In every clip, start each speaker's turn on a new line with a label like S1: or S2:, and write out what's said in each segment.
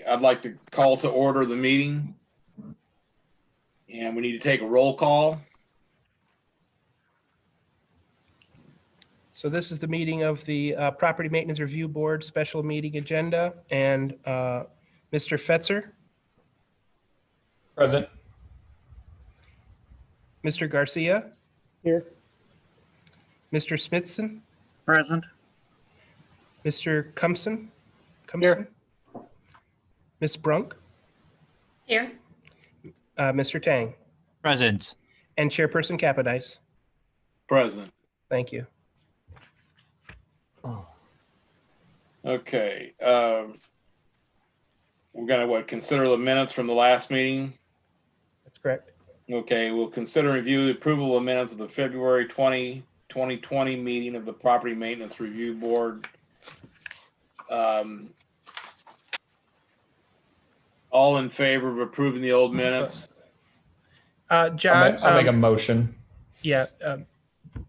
S1: I'd like to call to order the meeting. And we need to take a roll call.
S2: So this is the meeting of the Property Maintenance Review Board special meeting agenda, and Mr. Fetzer,
S3: Present.
S2: Mr. Garcia,
S4: Here.
S2: Mr. Smithson,
S4: Present.
S2: Mr. Cumson,
S4: Here.
S2: Ms. Brunk,
S5: Here.
S2: Mr. Tang,
S6: Present.
S2: and Chairperson Capodice.
S1: Present.
S2: Thank you.
S1: Okay. We're gonna consider the minutes from the last meeting.
S2: That's correct.
S1: Okay, we'll consider review the approval of minutes of the February 2020 meeting of the Property Maintenance Review Board. All in favor of approving the old minutes?
S2: John,
S3: I'll make a motion.
S2: yeah,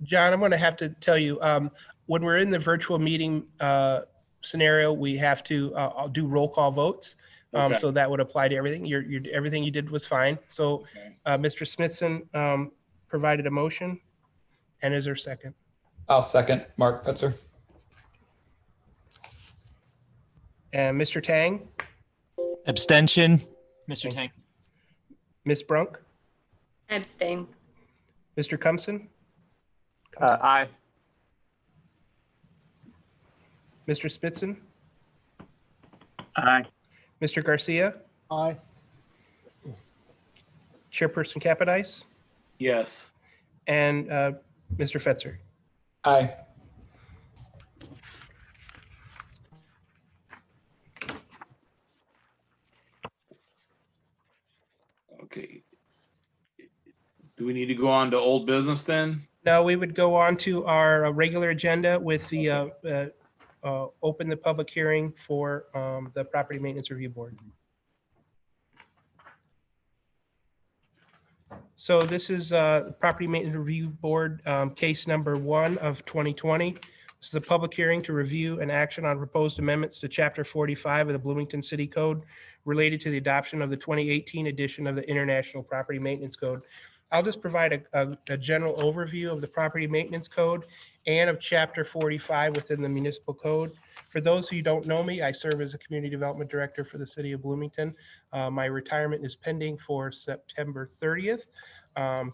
S2: John, I'm going to have to tell you, when we're in the virtual meeting scenario, we have to do roll call votes.
S1: Okay.
S2: So that would apply to everything. Everything you did was fine. So
S1: Okay.
S2: Mr. Smithson provided a motion. And is there a second?
S3: I'll second Mark Fetzer.
S2: And Mr. Tang,
S6: Abstention. Mr. Tang.
S2: Ms. Brunk,
S5: Abstain.
S2: Mr. Cumson,
S4: Aye.
S2: Mr. Smithson,
S4: Aye.
S2: Mr. Garcia,
S4: Aye.
S2: Chairperson Capodice,
S1: Yes.
S2: and Mr. Fetzer.
S3: Aye.
S1: Okay. Do we need to go on to old business then?
S2: Now we would go on to our regular agenda with the open the public hearing for the Property Maintenance Review Board. So this is the Property Maintenance Review Board case number 1 of 2020. This is a public hearing to review and action on proposed amendments to Chapter 45 of the Bloomington City Code related to the adoption of the 2018 edition of the International Property Maintenance Code. I'll just provide a general overview of the Property Maintenance Code and of Chapter 45 within the Municipal Code. For those who don't know me, I serve as a Community Development Director for the City of Bloomington. My retirement is pending for September 30th,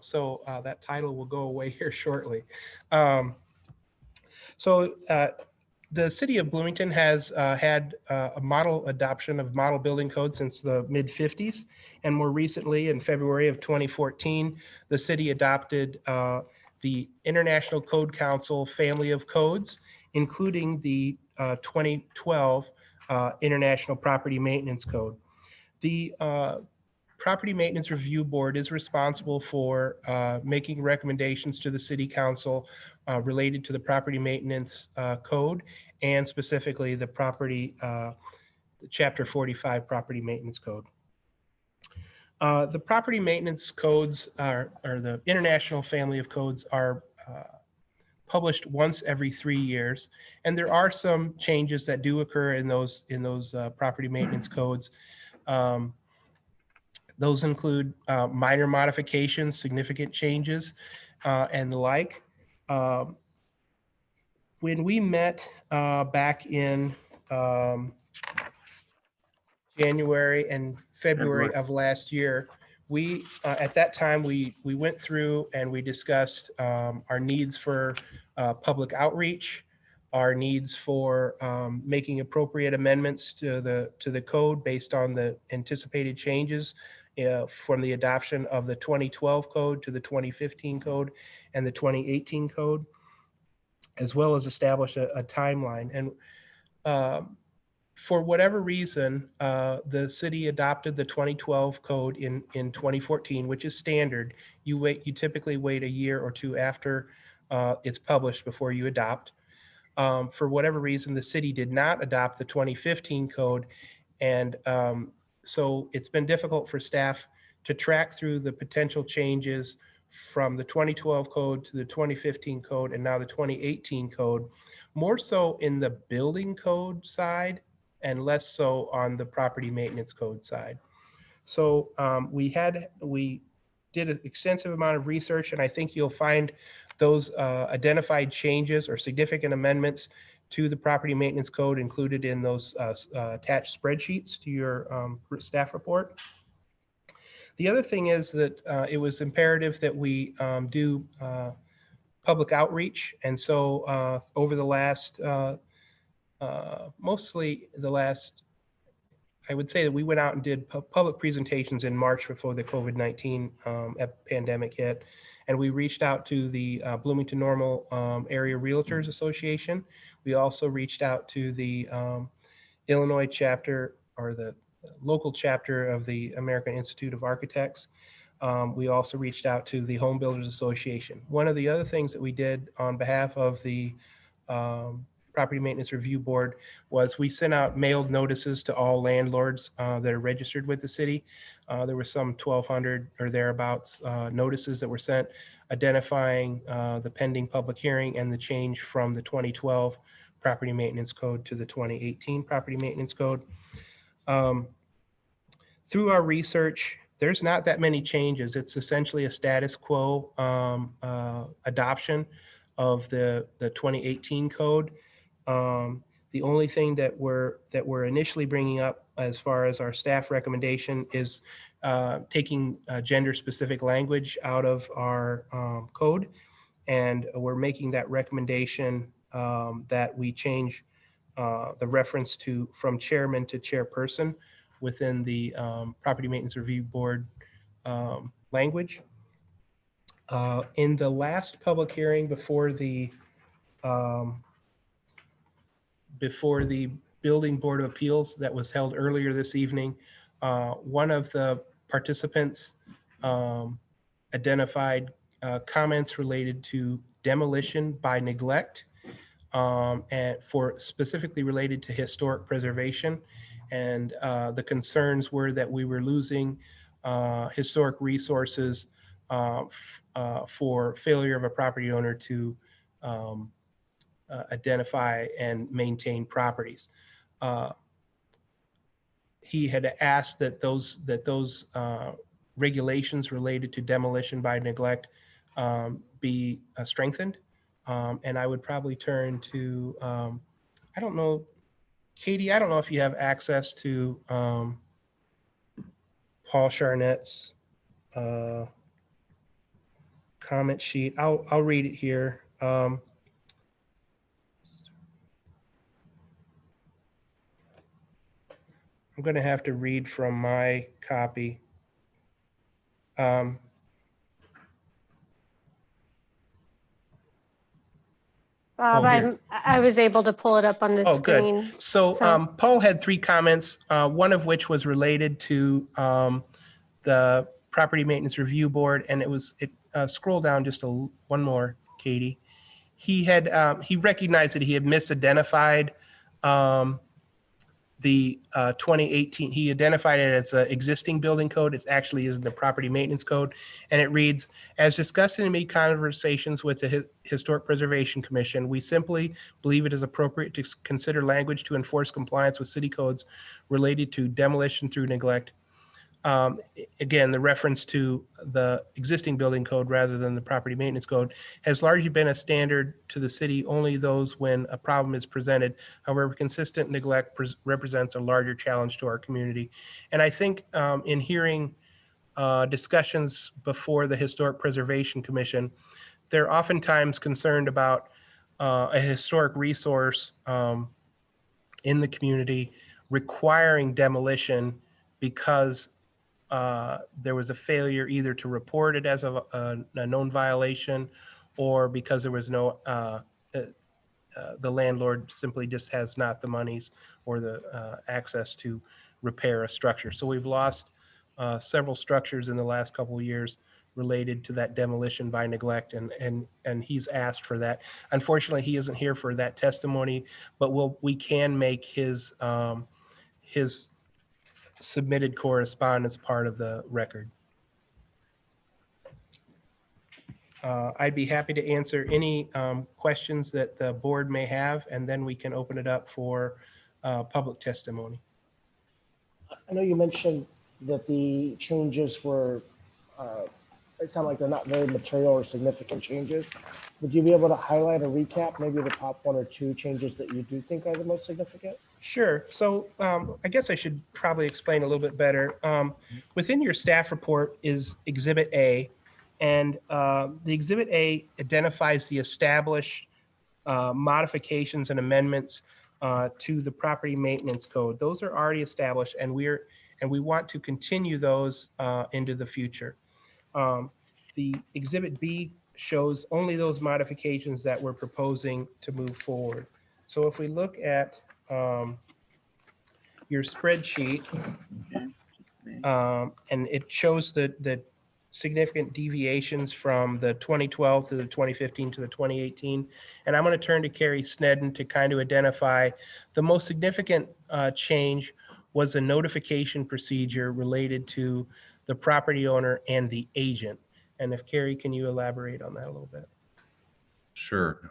S2: so that title will go away here shortly. The City of Bloomington has had a model adoption of model building code since the mid-50s. And more recently, in February of 2014, the city adopted the International Code Council family of codes, including the 2012 International Property Maintenance Code. The Property Maintenance Review Board is responsible for making recommendations to the City Council related to the Property Maintenance Code, and specifically the Chapter 45 Property Maintenance Code. The Property Maintenance Codes or the International Family of Codes are published once every 3 years, and there are some changes that do occur in those Property Maintenance Codes. Those include minor modifications, significant changes, and the like. When we met back in January and February of last year, we at that time we went through and we discussed our needs for public outreach, our needs for making appropriate amendments to the code based on the anticipated changes from the adoption of the 2012 code to the 2015 code and the 2018 code, as well as establish a timeline. And for whatever reason, the city adopted the 2012 code in 2014, which is standard. You typically wait a year or two after it's published before you adopt. For whatever reason, the city did not adopt the 2015 code. And so it's been difficult for staff to track through the potential changes from the 2012 code to the 2015 code and now the 2018 code, more so in the building code side and less so on the property maintenance code side. So we did an extensive amount of research, and I think you'll find those identified changes or significant amendments to the property maintenance code included in those attached spreadsheets to your staff report. The other thing is that it was imperative that we do public outreach. And so over the last, mostly the last, I would say that we went out and did public presentations in March before the COVID-19 pandemic hit. And we reached out to the Bloomington Normal Area Realtors Association. We also reached out to the Illinois chapter, or the local chapter of the American Institute of Architects. We also reached out to the Home Builders Association. One of the other things that we did on behalf of the Property Maintenance Review Board was we sent out mailed notices to all landlords that are registered with the city. There were some 1,200 or thereabouts notices that were sent identifying the pending public hearing and the change from the 2012 Property Maintenance Code to the 2018 Property Maintenance Code. Through our research, there's not that many changes. It's essentially a status quo adoption of the 2018 code. The only thing that we're initially bringing up as far as our staff recommendation is taking gender-specific language out of our code, and we're making that recommendation that we change the reference to from chairman to chairperson within the Property Maintenance Review Board language. In the last public hearing before the Building Board of Appeals that was held earlier this evening, one of the participants identified comments related to demolition by neglect, and specifically related to historic preservation. And the concerns were that we were losing historic resources for failure of a property owner to identify and maintain properties. He had asked that those regulations related to demolition by neglect be strengthened. And I would probably turn to, I don't know, Katie, I don't know if you have access to Paul Charnet's comment sheet. I'll read it here. I'm going to have to read from my copy.
S5: Bob,
S2: here.
S5: I was able to pull it up on the
S2: Oh, good.
S5: screen.
S2: So Paul had 3 comments, one of which was related to the Property Maintenance Review Board, and it scroll down just one more, Katie. He recognized that he had misidentified the 2018. He identified it as an existing building code. It actually is the property maintenance code. And it reads, as discussed in many conversations with the Historic Preservation Commission, we simply believe it is appropriate to consider language to enforce compliance with city codes related to demolition through neglect. Again, the reference to the existing building code rather than the property maintenance code has largely been a standard to the city, only those when a problem is presented. However, consistent neglect represents a larger challenge to our community. And I think in hearing discussions before the Historic Preservation Commission, they're oftentimes concerned about a historic resource in the community requiring demolition because there was a failure either to report it as a known violation, or because there was no, the landlord simply just has not the monies or the access to repair a structure. So we've lost several structures in the last couple of years related to that demolition by neglect, and he's asked for that. Unfortunately, he isn't here for that testimony, but we can make his submitted correspondence part of the record. I'd be happy to answer any questions that the board may have, and then we can open it up for public testimony.
S7: I know you mentioned that the changes were, it sounded like they're not very material or significant changes. Would you be able to highlight or recap maybe the top one or two changes that you do think are the most significant?
S2: Sure. So I guess I should probably explain a little bit better. Within your staff report is Exhibit A, and the Exhibit A identifies the established modifications and amendments to the property maintenance code. Those are already established, and we want to continue those into the future. The Exhibit B shows only those modifications that we're proposing to move forward. So if we look at your spreadsheet, and it shows the significant deviations from the 2012 to the 2015 to the 2018. And I'm going to turn to Carrie Snedden to kind of identify the most significant change was a notification procedure related to the property owner and the agent. And if Carrie, can you elaborate on that a little bit?
S8: Sure.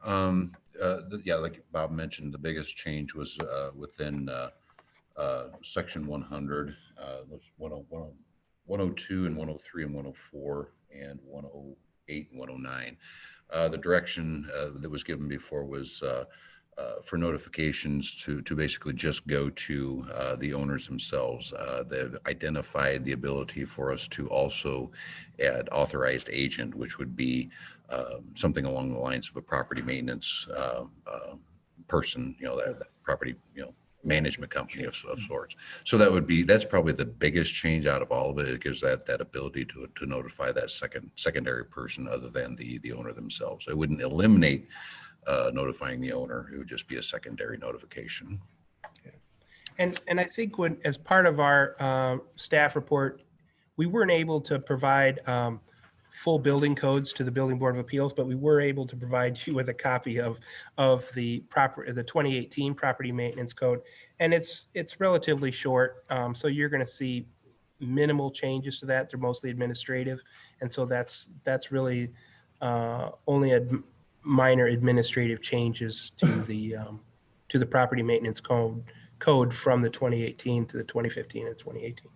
S8: Yeah, like Bob mentioned, the biggest change was within section 100, 102 and 103 and 104 and 108 and 109. The direction that was given before was for notifications to basically just go to the owners themselves. They've identified the ability for us to also add authorized agent, which would be something along the lines of a property maintenance person, that property, management company of sorts. So that's probably the biggest change out of all of it. It gives that ability to notify that secondary person other than the owner themselves. It wouldn't eliminate notifying the owner. It would just be a secondary notification.
S2: And I think as part of our staff report, we weren't able to provide full building codes to the Building Board of Appeals, but we were able to provide you with a copy of the 2018 Property Maintenance Code, and it's relatively short. So you're going to see minimal changes to that. They're mostly administrative, and so that's really only minor administrative changes to the Property Maintenance Code from the 2018 to the 2015 and 2018.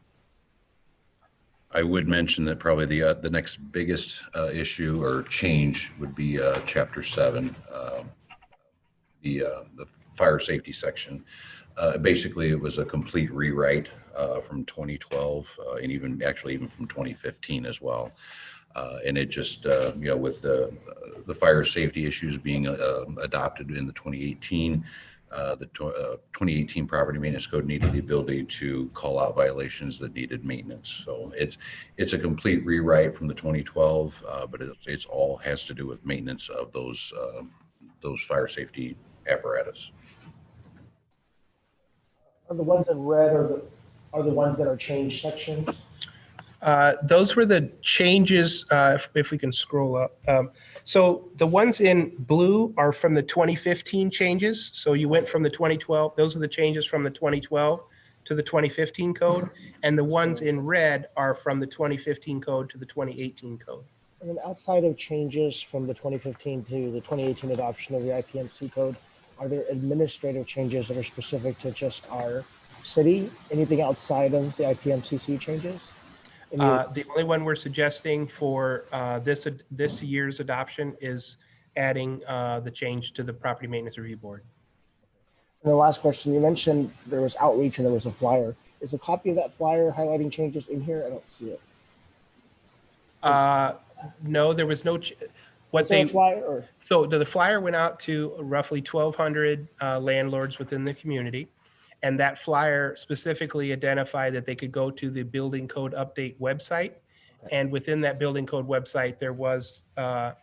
S8: I would mention that probably the next biggest issue or change would be Chapter 7, the fire safety section. Basically, it was a complete rewrite from 2012 and even from 2015 as well. And it just, with the fire safety issues being adopted in the 2018, the 2018 Property Maintenance Code needed the ability to call out violations that needed maintenance. So it's a complete rewrite from the 2012, but it's all has to do with maintenance of those fire safety apparatus.
S7: Are the ones in red are the ones that are changed sections?
S2: Those were the changes, if we can scroll up. So the ones in blue are from the 2015 changes. So you went from the 2012, those are the changes from the 2012 to the 2015 code. And the ones in red are from the 2015 code to the 2018 code.
S7: And then outside of changes from the 2015 to the 2018 adoption of the IPMC code, are there administrative changes that are specific to just our city? Anything outside of the IPMCC changes?
S2: The only one we're suggesting for this year's adoption is adding the change to the Property Maintenance Review Board.
S7: And the last question, you mentioned there was outreach and there was a flyer. Is a copy of that flyer highlighting changes in here? I don't see it.
S2: No, there was no.
S7: Flyer or?
S2: So the flyer went out to roughly 1,200 landlords within the community. And that flyer specifically identified that they could go to the building code update website. Okay. And within that building code website, there was a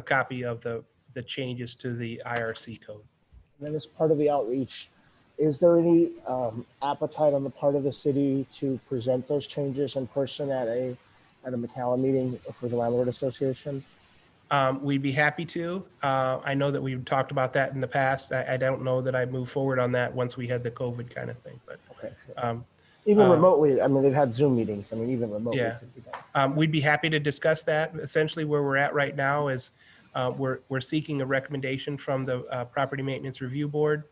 S2: copy of the changes to the IRC code.
S7: And then as part of the outreach, is there any appetite on the part of the city to present those changes in person at a McAllen meeting for the Landlord Association?
S2: We'd be happy to. I know that we've talked about that in the past. I don't know that I'd move forward on that once we had the COVID kind of thing, but
S7: okay. Even remotely, I mean, they've had Zoom meetings. I mean, even remotely.
S2: Yeah. We'd be happy to discuss that. Essentially where we're at right now is we're seeking a recommendation from the Property Maintenance Review Board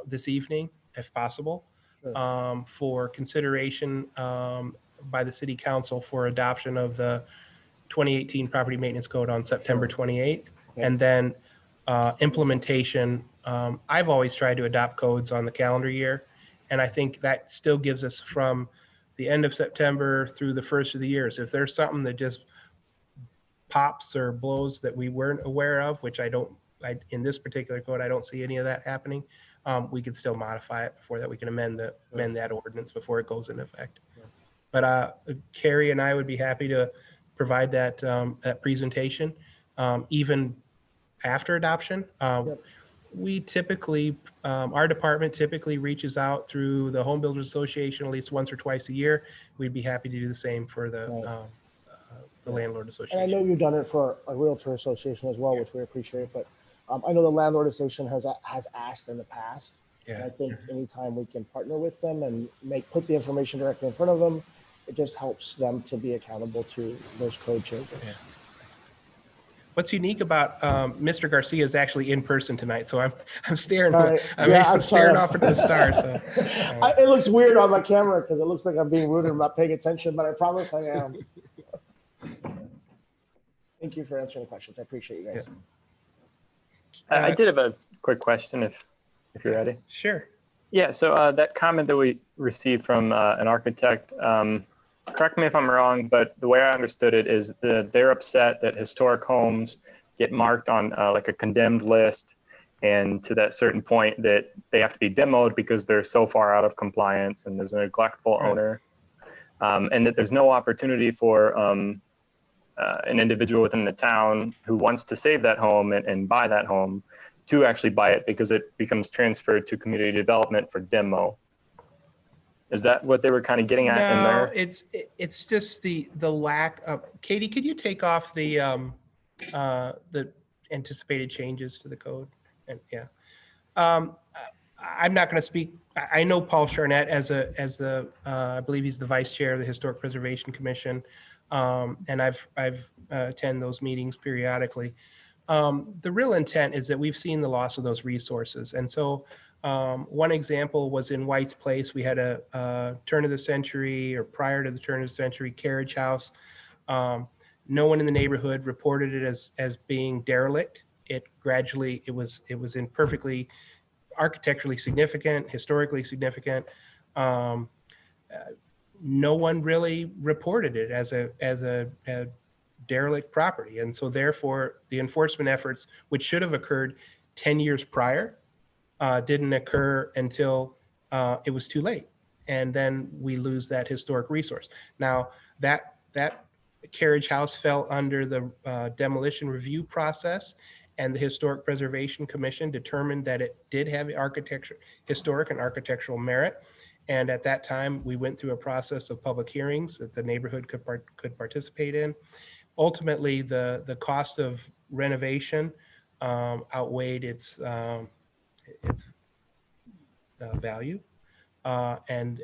S2: this evening, if possible,
S7: Sure.
S2: for consideration by the city council for adoption of the 2018 property maintenance code on September 28th.
S7: Okay.
S2: And then implementation, I've always tried to adopt codes on the calendar year. And I think that still gives us from the end of September through the first of the year. So if there's something that just pops or blows that we weren't aware of, which in this particular code, I don't see any of that happening, we could still modify it before that. We can amend that ordinance before it goes into effect. But Carrie and I would be happy to provide that presentation, even after adoption. We typically, our department typically reaches out through the Home Builders Association at least once or twice a year. We'd be happy to do the same for the Landlord
S7: And I
S2: Association.
S7: know you've done it for a Realtor Association as well, which we appreciate, but I know the Landlord Association has asked in the past. And I think anytime we can partner with them and put the information directly in front of them, it just helps them to be accountable to those code changes.
S2: Yeah. What's unique about Mr. Garcia is actually in person tonight, so I'm staring.
S7: Sorry.
S2: I'm
S7: Yeah, I'm
S2: staring
S7: sorry.
S2: off into the stars. So,
S7: It looks weird on my camera because it looks like I'm being rude and I'm not paying attention, but I promise I am. Thank you for answering the questions. I appreciate you guys.
S4: I did have a quick question if you're ready.
S2: Sure.
S4: Yeah, so that comment that we received from an architect, correct me if I'm wrong, but the way I understood it is that they're upset that historic homes get marked on like a condemned list, and to that certain point that they have to be demoed because they're so far out of compliance and there's a neglectful owner, and that there's no opportunity for an individual within the town who wants to save that home and buy that home to actually buy it because it becomes transferred to community development for demo. Is that what they were kind of getting at in
S2: No,
S4: there?
S2: it's just the lack of. Katie, could you take off the anticipated changes to the code? And yeah, I'm not going to speak. I know Paul Charnett as the I believe he's the vice chair of the Historic Preservation Commission, and I've attend those meetings periodically. The real intent is that we've seen the loss of those resources, and so. One example was in White's Place. We had a turn of the century or prior to the turn of the century carriage house. No one in the neighborhood reported it as being derelict. It was in perfectly architecturally significant, historically significant. No one really reported it as a derelict property, and so therefore the enforcement efforts, which should have occurred 10 years prior, didn't occur until it was too late. And then we lose that historic resource. Now, that carriage house fell under the demolition review process, and the Historic Preservation Commission determined that it did have historic and architectural merit. And at that time, we went through a process of public hearings that the neighborhood could participate in. Ultimately, the cost of renovation outweighed its value. And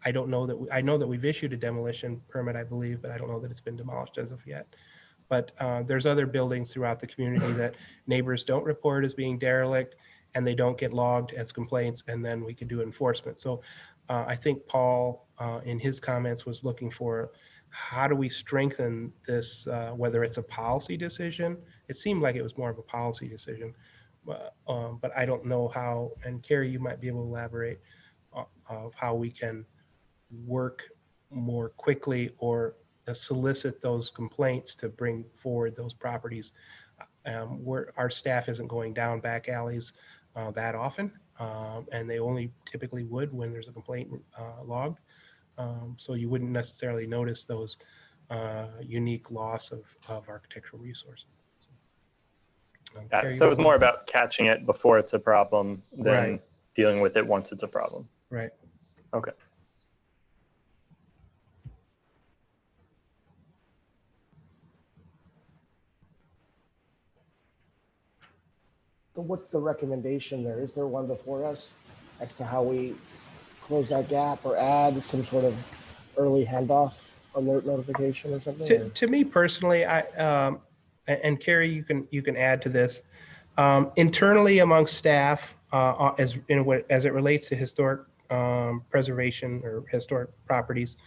S2: I don't know that, I know that we've issued a demolition permit, I believe, but I don't know that it's been demolished as of yet. But there's other buildings throughout the community that neighbors don't report as being derelict, and they don't get logged as complaints, and then we can do enforcement. So I think Paul, in his comments, was looking for how do we strengthen this, whether it's a policy decision. It seemed like it was more of a policy decision. But I don't know how, and Carrie, you might be able to elaborate of how we can work more quickly or solicit those complaints to bring forward those properties. Where our staff isn't going down back alleys that often, and they only typically would when there's a complaint logged. So you wouldn't necessarily notice those unique loss of architectural resources.
S4: So it was more about catching it before it's a problem than
S2: Right.
S4: dealing with it once it's a problem.
S2: Right.
S4: Okay.
S7: So what's the recommendation there? Is there one before us as to how we close that gap or add some sort of early handoff alert notification or something?
S2: To me personally, and Carrie, you can add to this. Internally among staff, as it relates to historic preservation or historic properties.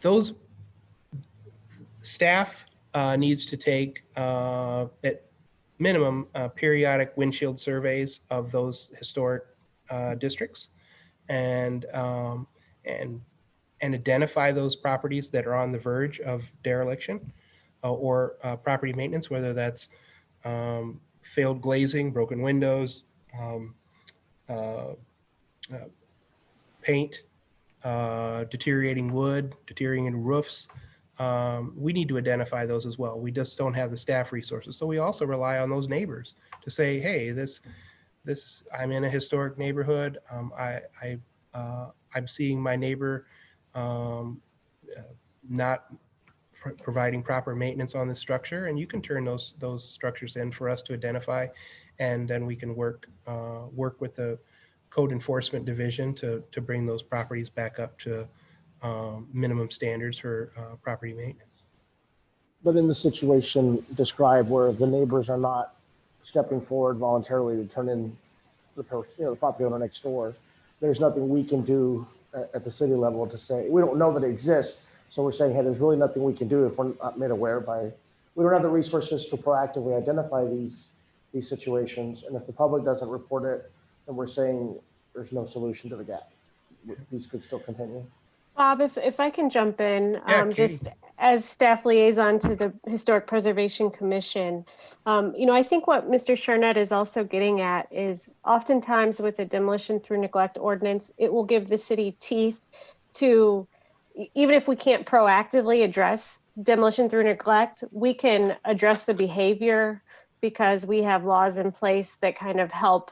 S2: Those staff needs to take at minimum periodic windshield surveys of those historic districts and identify those properties that are on the verge of dereliction or property maintenance, whether that's failed glazing, broken windows, uh, paint, deteriorating wood, deteriorating roofs. We need to identify those as well. We just don't have the staff resources. So we also rely on those neighbors to say, hey, I'm in a historic neighborhood. I'm seeing my neighbor not providing proper maintenance on the structure, and you can turn those structures in for us to identify, and then we can work with the code enforcement division to bring those properties back up to minimum standards for property maintenance.
S7: But in the situation described where the neighbors are not stepping forward voluntarily to turn in the property owner next door, there's nothing we can do at the city level to say, we don't know that it exists. So we're saying, hey, there's really nothing we can do if we're not made aware we don't have the resources to proactively identify these situations. And if the public doesn't report it, then we're saying there's no solution to the gap. These could still continue.
S5: Bob, if I can jump in,
S2: Yeah, Katie.
S5: just as staff liaison to the Historic Preservation Commission, I think what Mr. Charnett is also getting at is oftentimes with a demolition through neglect ordinance, it will give the city teeth to, even if we can't proactively address demolition through neglect, we can address the behavior because we have laws in place that kind of help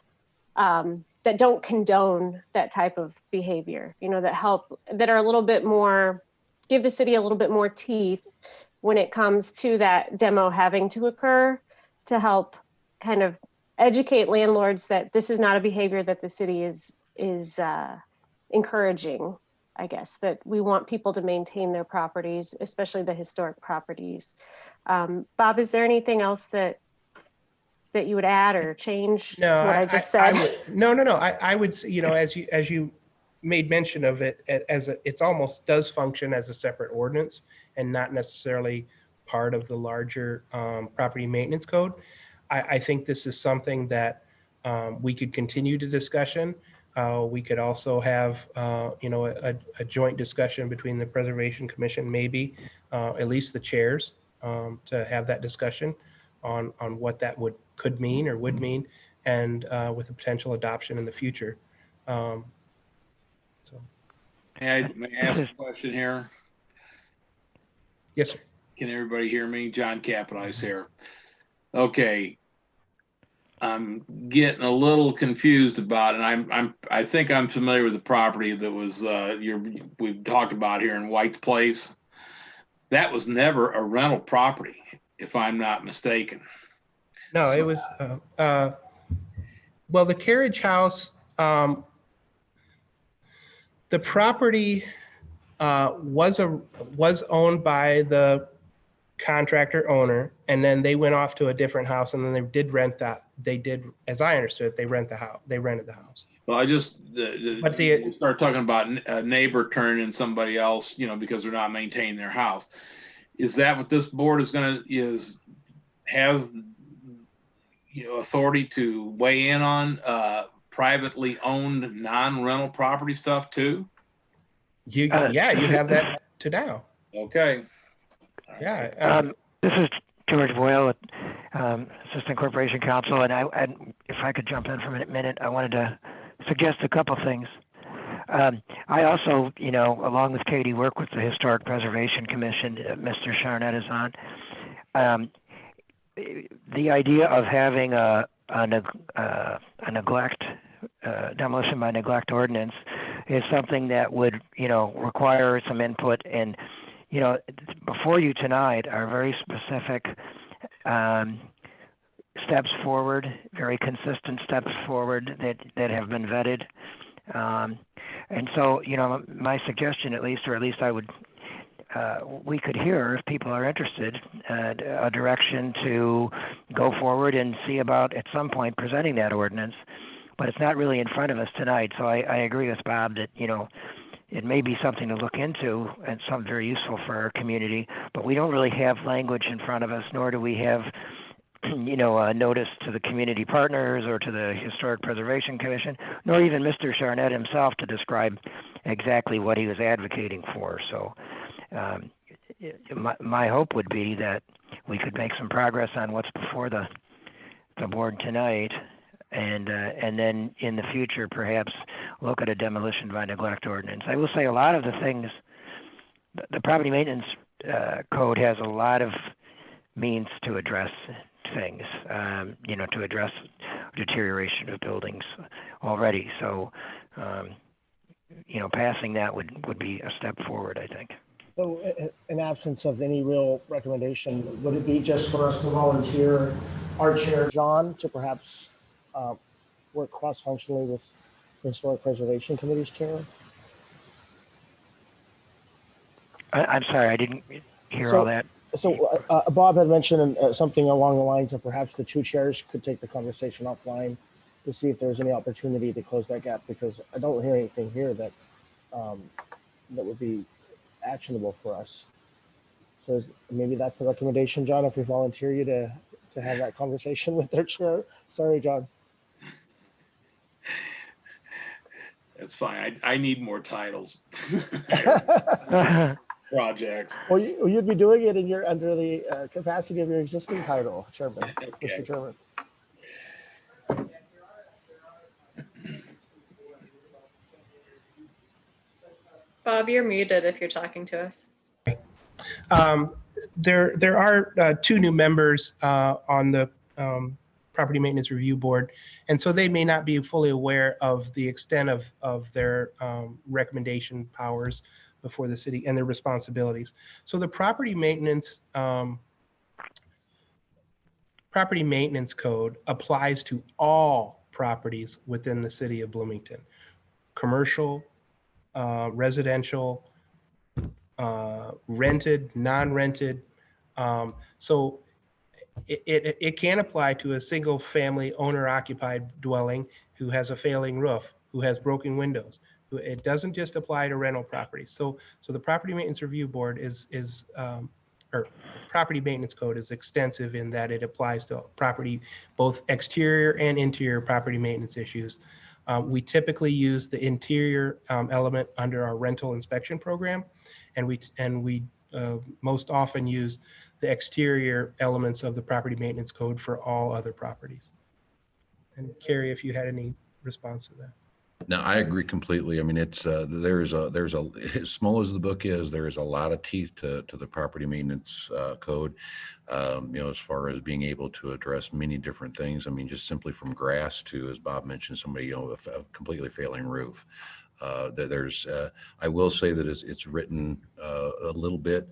S5: that don't condone that type of behavior, that are a little bit more, give the city a little bit more teeth when it comes to that demo having to occur, to help kind of educate landlords that this is not a behavior that the city is encouraging, I guess, that we want people to maintain their properties, especially the historic properties. Bob, is there anything else that you would add or change to what I just said?
S2: I would say, as you made mention of it, it's almost does function as a separate ordinance and not necessarily part of the larger property maintenance code. I think this is something that we could continue to discussion. We could also have, a joint discussion between the Preservation Commission, maybe at least the chairs, to have that discussion on what that could mean or would mean, and with a potential adoption in the future.
S1: May I ask a question here?
S2: Yes, sir.
S1: Can everybody hear me? John Capelice here. Okay. I'm getting a little confused about it. I think I'm familiar with the property that was we've talked about here in White's Place. That was never a rental property, if I'm not mistaken.
S2: No, it was well, the carriage house, the property was owned by the contractor owner, and then they went off to a different house, and then they did rent that. They did, as I understood, they rented the house.
S1: Well, I just
S2: But
S1: you start talking about a neighbor turning in somebody else, because they're not maintaining their house. Is that what this board has authority to weigh in on privately owned non-rental property stuff too?
S2: You have that to now.
S1: Okay.
S2: Yeah.
S9: This is George Boyle, Assistant Corporation Counsel, and if I could jump in for a minute, I wanted to suggest a couple things. I also, along with Katie, work with the Historic Preservation Commission that Mr. Charnett is on. The idea of having a neglect, demolition by neglect ordinance is something that would, require some input. And, before you tonight are very specific steps forward, very consistent steps forward that have been vetted. And so, my suggestion, at least I would we could hear, if people are interested, a direction to go forward and see about at some point presenting that ordinance. But it's not really in front of us tonight. So I agree with Bob that, it may be something to look into and something very useful for our community, but we don't really have language in front of us, nor do we have, a notice to the community partners or to the Historic Preservation Commission, nor even Mr. Charnett himself to describe exactly what he was advocating for. So my hope would be that we could make some progress on what's before the board tonight, and then in the future perhaps look at a demolition by neglect ordinance. I will say a lot of the things, the property maintenance code has a lot of means to address things, to address deterioration of buildings already. So, passing that would be a step forward, I think.
S7: So in absence of any real recommendation, would it be just for us to volunteer our chair, John, to perhaps work cross-functionally with the Historic Preservation Committee's chair?
S9: I'm sorry, I didn't hear all that.
S7: So Bob had mentioned something along the lines of perhaps the two chairs could take the conversation offline to see if there's any opportunity to close that gap, because I don't hear anything here that that would be actionable for us. So maybe that's the recommendation, John, if we volunteer you to have that conversation with their chair. Sorry, John.
S1: That's fine. I need more titles. Projects.
S7: Well, you'd be doing it under the capacity of your existing title, Chairman,
S1: Okay.
S7: Mr. Chairman.
S10: Bob, you're muted if you're talking to us.
S2: There are two new members on the Property Maintenance Review Board, and so they may not be fully aware of the extent of their recommendation powers before the city and their responsibilities. So the property maintenance code applies to all properties within the city of Bloomington, commercial, residential, rented, non-rented. So it can apply to a single family owner occupied dwelling who has a failing roof, who has broken windows. It doesn't just apply to rental properties. So the Property Maintenance Review Board or the Property Maintenance Code is extensive in that it applies to property, both exterior and interior property maintenance issues. We typically use the interior element under our rental inspection program, and we most often use the exterior elements of the Property Maintenance Code for all other properties. And Carrie, if you had any response to that.
S8: No, I agree completely. I mean, it's there's a as small as the book is, there is a lot of teeth to the property maintenance code. As far as being able to address many different things. I mean, just simply from grass to, as Bob mentioned, somebody a completely failing roof. There's I will say that it's written a little bit.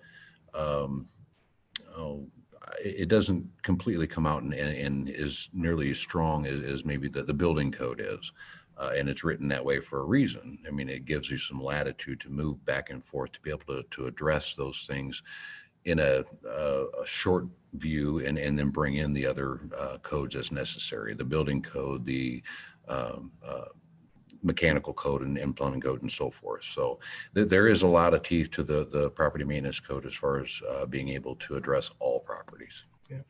S8: It doesn't completely come out and is nearly as strong as maybe the building code is. And it's written that way for a reason. I mean, it gives you some latitude to move back and forth to be able to address those things in a short view and then bring in the other codes as necessary, the building code, the mechanical code and plumbing code and so forth. So there is a lot of teeth to the property maintenance code as far as being able to address all properties.
S2: Yeah.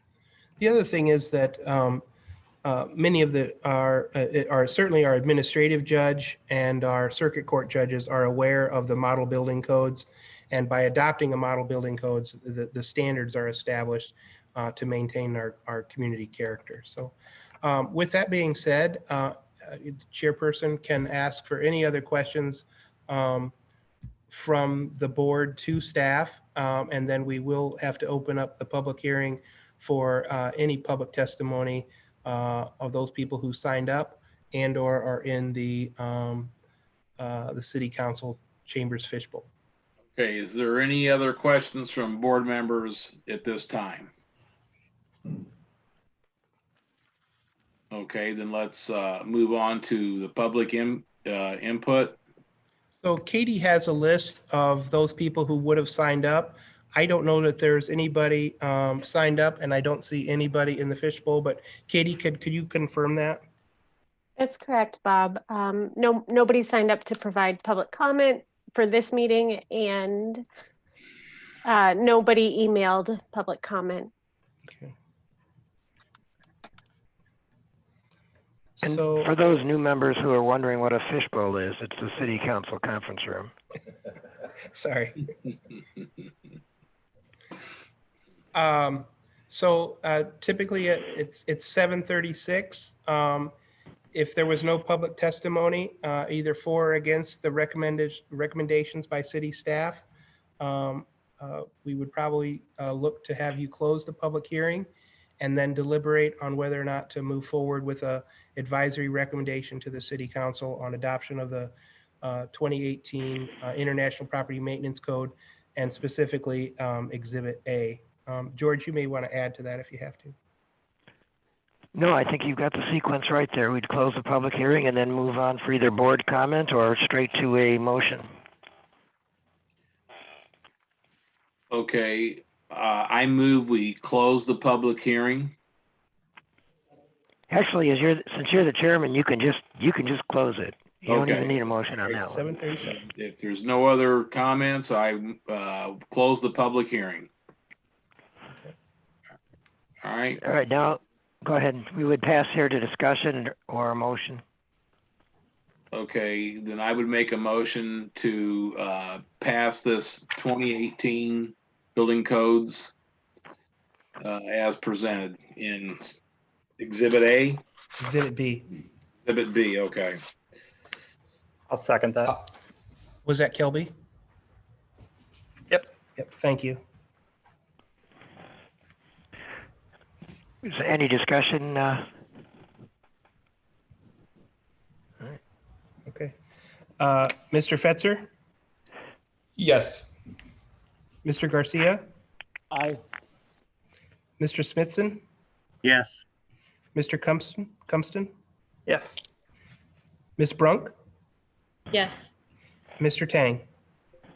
S2: The other thing is that many of certainly our administrative judge and our circuit court judges are aware of the model building codes, and by adopting the model building codes, the standards are established to maintain our community character. So with that being said, the chairperson can ask for any other questions from the board to staff, and then we will have to open up the public hearing for any public testimony of those people who signed up and or are in the city council chambers fishbowl.
S1: Okay, is there any other questions from board members at this time? Okay, then let's move on to the public input.
S2: So Katie has a list of those people who would have signed up. I don't know that there's anybody signed up, and I don't see anybody in the fishbowl, but Katie, could you confirm that?
S5: That's correct, Bob. Nobody signed up to provide public comment for this meeting, and nobody emailed public comment.
S2: Okay.
S9: And
S2: So,
S9: for those new members who are wondering what a fishbowl is, it's the city council conference room.
S2: sorry. Typically it's 7:36. If there was no public testimony, either for or against the recommendations by city staff, we would probably look to have you close the public hearing and then deliberate on whether or not to move forward with a advisory recommendation to the city council on adoption of the 2018 International Property Maintenance Code, and specifically Exhibit A. George, you may want to add to that if you have to.
S9: No, I think you've got the sequence right there. We'd close the public hearing and then move on for either board comment or straight to a motion.
S1: Okay, I move we close the public hearing.
S9: Actually, since you're the chairman, you can just close it. You don't even need a motion on that one.
S2: 7:37.
S1: If there's no other comments, I close the public hearing. All right.
S9: All right, now go ahead. We would pass here to discussion or a motion.
S1: Okay, then I would make a motion to pass this 2018 building codes as presented in Exhibit A.
S2: Exhibit B.
S1: Exhibit B, okay.
S4: I'll second that.
S2: Was that Kelby?
S4: Yep.
S2: Yep, thank you.
S9: Is there any discussion?
S2: Okay. Mr. Fetzer,
S3: Yes.
S2: Mr. Garcia,
S7: Aye.
S2: Mr. Smithson,
S11: Yes.
S2: Mr. Cumston,
S4: Yes.
S2: Ms. Brunk,
S10: Yes.
S2: Mr. Tang,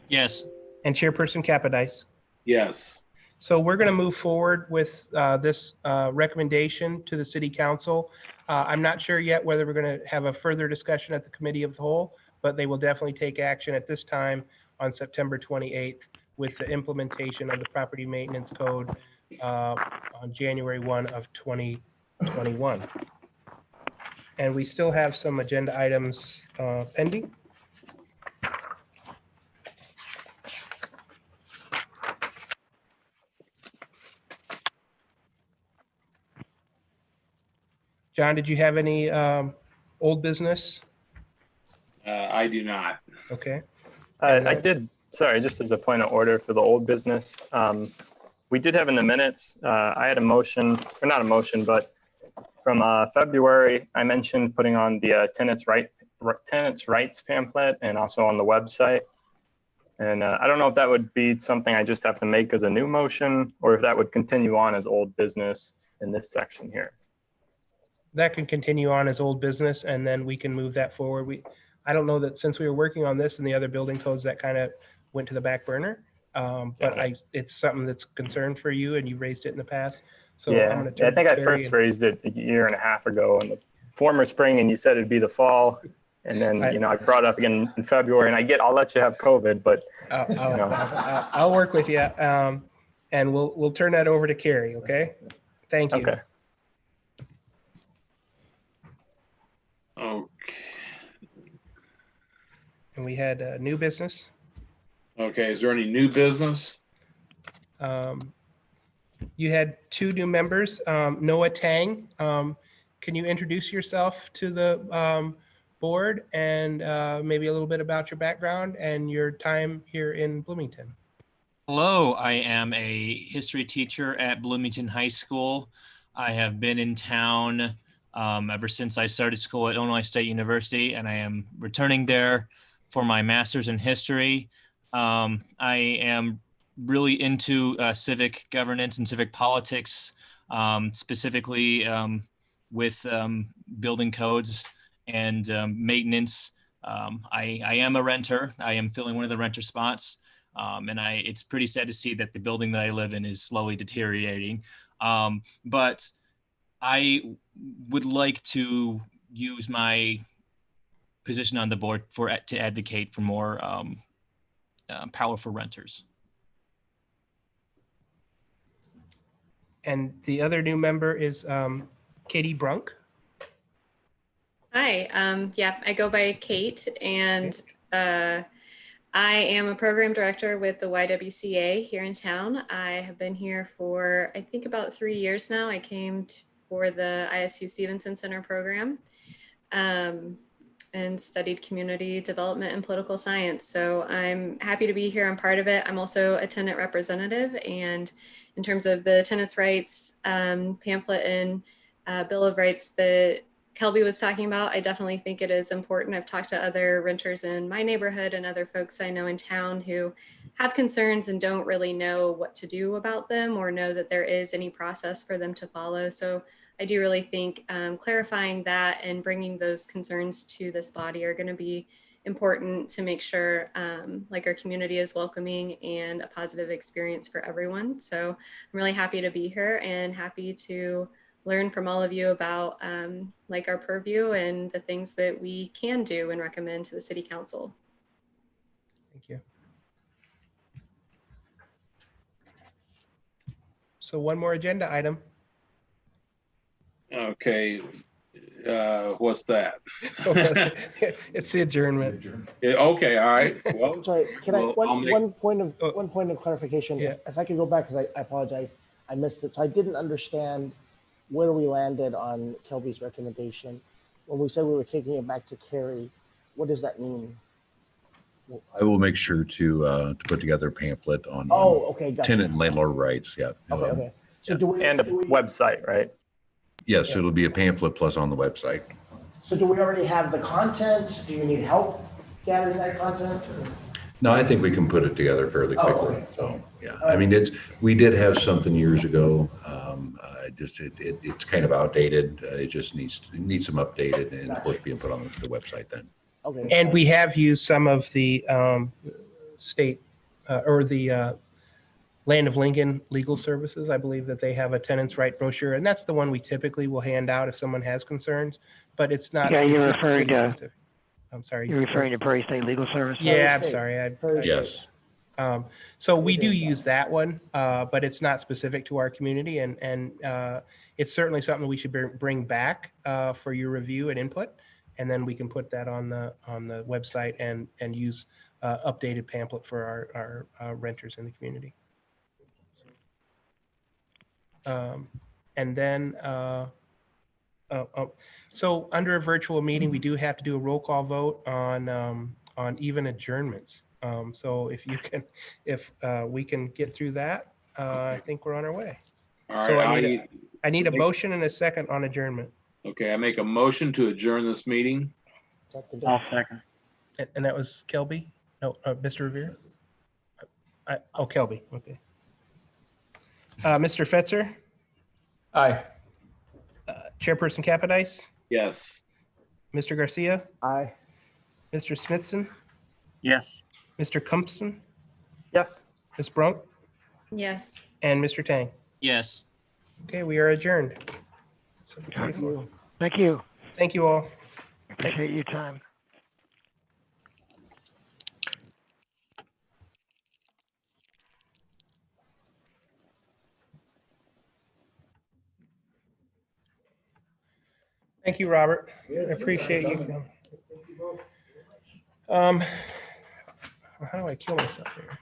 S6: Yes.
S2: and Chairperson Capodice.
S1: Yes.
S2: So we're going to move forward with this recommendation to the city council. I'm not sure yet whether we're going to have a further discussion at the committee of the whole, but they will definitely take action at this time on September 28th with the implementation of the property maintenance code on January 1 of 2021. And we still have some agenda items pending. John, did you have any old business?
S1: I do not.
S2: Okay.
S4: I did, sorry, just as a point of order for the old business. We did have in the minutes, I had a motion, or not a motion, but from February, I mentioned putting on the tenants' rights pamphlet and also on the website. And I don't know if that would be something I just have to make as a new motion, or if that would continue on as old business in this section here.
S2: That can continue on as old business, and then we can move that forward. I don't know that since we were working on this and the other building codes, that kind of went to the back burner. But it's something that's concerned for you, and you raised it in the past. So
S4: yeah,
S2: I'm gonna turn
S4: I think
S2: to
S4: I
S2: Carrie
S4: first raised it a year and a half ago in the former spring, and you said it'd be the fall. And then, I brought it up again in February, and I'll let you have COVID, but
S2: I'll work with you, and we'll turn that over to Carrie. Okay. Thank you.
S4: Okay.
S1: Okay.
S2: And we had new business.
S1: Okay, is there any new business?
S2: You had two new members, Noah Tang. Can you introduce yourself to the board and maybe a little bit about your background and your time here in Bloomington?
S6: Hello, I am a history teacher at Bloomington High School. I have been in town ever since I started school at Illinois State University, and I am returning there for my master's in history. I am really into civic governance and civic politics, specifically with building codes and maintenance. I am a renter. I am filling one of the renter spots. It's pretty sad to see that the building that I live in is slowly deteriorating. But I would like to use my position on the board to advocate for more power for renters.
S2: And the other new member is Katie Brunk.
S10: Hi, yeah, I go by Kate, and I am a program director with the YWCA here in town. I have been here for, I think, about 3 years now. I came for the ISU Stevenson Center program and studied community development and political science. So I'm happy to be here. I'm part of it. I'm also a tenant representative. And in terms of the tenants' rights pamphlet and Bill of Rights that Kelby was talking about, I definitely think it is important. I've talked to other renters in my neighborhood and other folks I know in town who have concerns and don't really know what to do about them or know that there is any process for them to follow. So I do really think clarifying that and bringing those concerns to this body are going to be important to make sure like our community is welcoming and a positive experience for everyone. So I'm really happy to be here and happy to learn from all of you about like our purview and the things that we can do and recommend to the City Council.
S2: Thank you. So one more agenda item.
S1: Okay, what's that?
S2: It's the adjournment.
S1: Yeah, okay, all right. Well,
S7: I'm sorry, can I,
S1: Well, I'll make-
S7: one point of clarification,
S2: Yeah.
S7: if I could go back, because I apologize, I missed it. So I didn't understand where we landed on Kelby's recommendation. When we said we were kicking it back to Carrie, what does that mean?
S8: I will make sure to put together a pamphlet on
S7: Oh, okay, gotcha.
S8: tenant and landlord rights. Yeah.
S7: Okay, okay. So
S8: yeah.
S7: do we,
S4: And a
S7: do we-
S4: website, right?
S8: Yes, it'll be a pamphlet plus on the website.
S7: so do we already have the content? Do you need help gathering that content?
S8: No, I think we can put it together fairly
S7: Oh,
S8: quickly.
S7: okay.
S8: So, yeah, I mean, we did have something years ago. It's kind of outdated. It just needs some updated and of course being put on the website then.
S7: Okay.
S2: And we have used some of the state or the Land of Lincoln Legal Services. I believe that they have a tenants' right brochure, and that's the one we typically will hand out if someone has concerns, but it's not.
S9: Yeah, you're
S2: it's not
S9: referring to-
S2: city-specific. I'm sorry.
S9: You're referring to Prairie State Legal Service?
S2: Yeah, I'm
S7: State.
S2: sorry.
S7: Prairie State.
S8: Yes.
S2: So we do use that one, but it's not specific to our community, and it's certainly something we should bring back for your review and input, and then we can put that on the website and use updated pamphlet for our renters in the community. And then, so under a virtual meeting, we do have to do a roll call vote on even adjournments. So if we can get through that, I think we're on our way.
S1: all
S2: So
S1: right,
S2: I need a motion and a second on adjournment.
S1: okay, I make a motion to adjourn this meeting.
S7: Second.
S2: And that was Kelby? No, Mr. Revere? Kelby, okay. Mr. Fetzer,
S3: Aye.
S2: Chairperson Capodice,
S1: Yes.
S2: Mr. Garcia,
S7: Aye.
S2: Mr. Smithson,
S11: Yes.
S2: Mr. Kumpson,
S4: Yes.
S2: Ms. Brunk,
S10: Yes.
S2: and Mr. Tang.
S6: Yes.
S2: Okay, we are adjourned.
S9: Thank you.
S2: Thank you all.
S9: Appreciate your time.
S2: Thank you, Robert. I appreciate you. How do I kill myself here?